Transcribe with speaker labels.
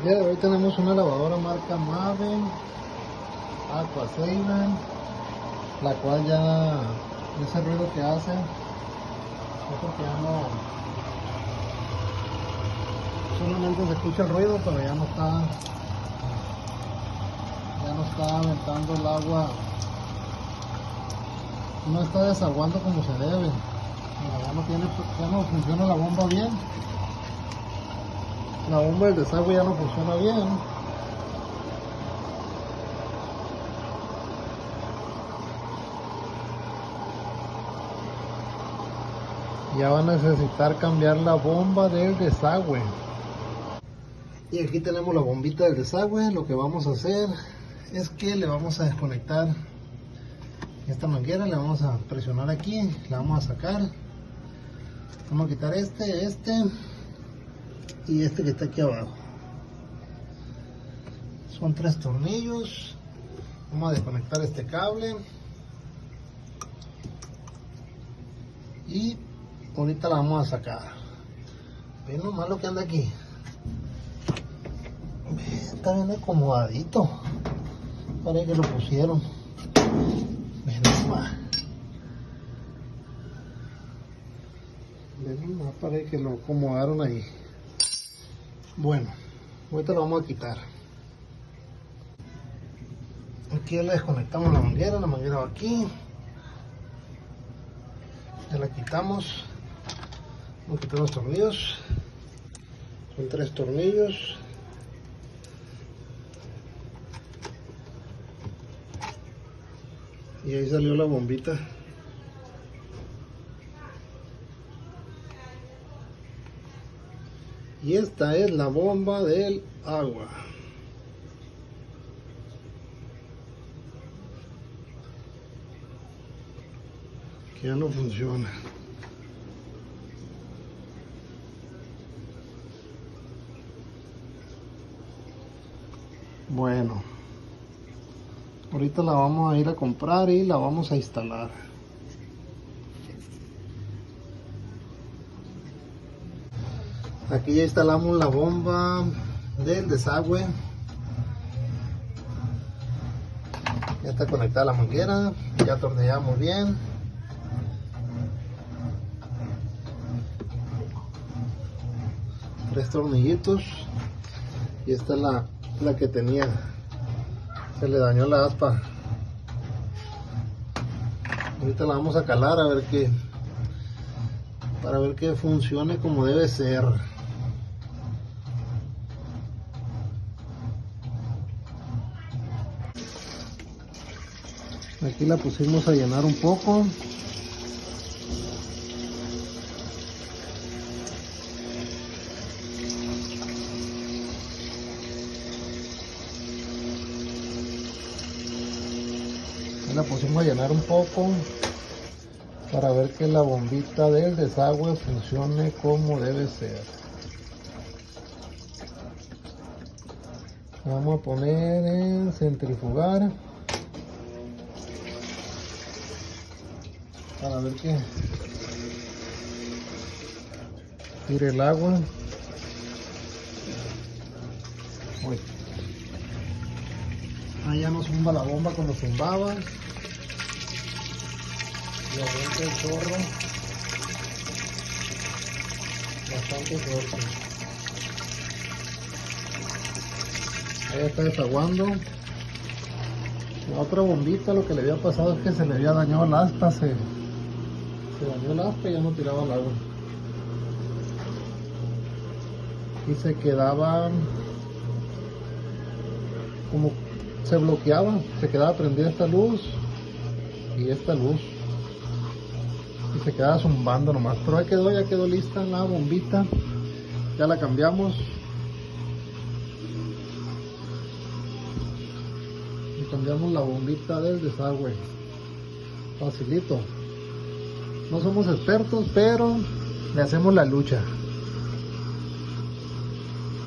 Speaker 1: día de hoy tenemos una lavadora marca Mave Aqua Ceylan, la cual ya ese ruido que hace es porque ya no, solamente se escucha el ruido, pero ya no está aventando el agua, no está desaguando como se debe. Ya no funciona la bomba bien. La bomba del desagüe ya no funciona bien. Ya va a necesitar cambiar la bomba del desagüe. Y aquí tenemos la bombita del desagüe. Lo que vamos a hacer es que le vamos a desconectar esta manguera, le vamos a presionar aquí, la vamos a sacar. Vamos a quitar este y este que está aquí abajo. Son 3 tornillos. Vamos a desconectar este cable y ahorita la vamos a sacar. Ven nomás lo que anda aquí. Está bien acomodadito. Parece que lo pusieron. Ven nomás. Ven nomás, parece que lo acomodaron ahí. Bueno, ahorita lo vamos a quitar. Aquí ya le desconectamos la manguera va aquí. Ya la quitamos. Vamos a quitar los tornillos. Son 3 tornillos. Y ahí salió la bombita. Y esta es la bomba del agua. Que ya no funciona. Bueno, ahorita la vamos a ir a comprar y la vamos a instalar. Aquí ya instalamos la bomba del desagüe. Ya está conectada la manguera, ya atornillamos bien. Tres tornillitos. Y esta es la que tenía. Se le dañó la aspa. Ahorita la vamos a calar a ver qué, para ver que funcione como debe ser. Aquí la pusimos a llenar un poco. La pusimos a llenar un poco para ver que la bombita del desagüe funcione como debe ser. Vamos a poner en centrifugar para ver que tire el agua. Uy. Ahí ya no zumba la bomba cuando zumbaba. Y aguanta el chorro bastante fuerte. Ahí está desaguando. La otra bombita, lo que le había pasado es que se le había dañado el asta, se dañó el asta y ya no tiraba el agua. Y se quedaba como se bloqueaba, se quedaba prendida esta luz y esta luz. Y se quedaba zumbando nomás. Pero ahí quedó, ya quedó lista la bombita. Ya la cambiamos. Y cambiamos la bombita del desagüe. Facilito. No somos expertos, pero le hacemos la lucha.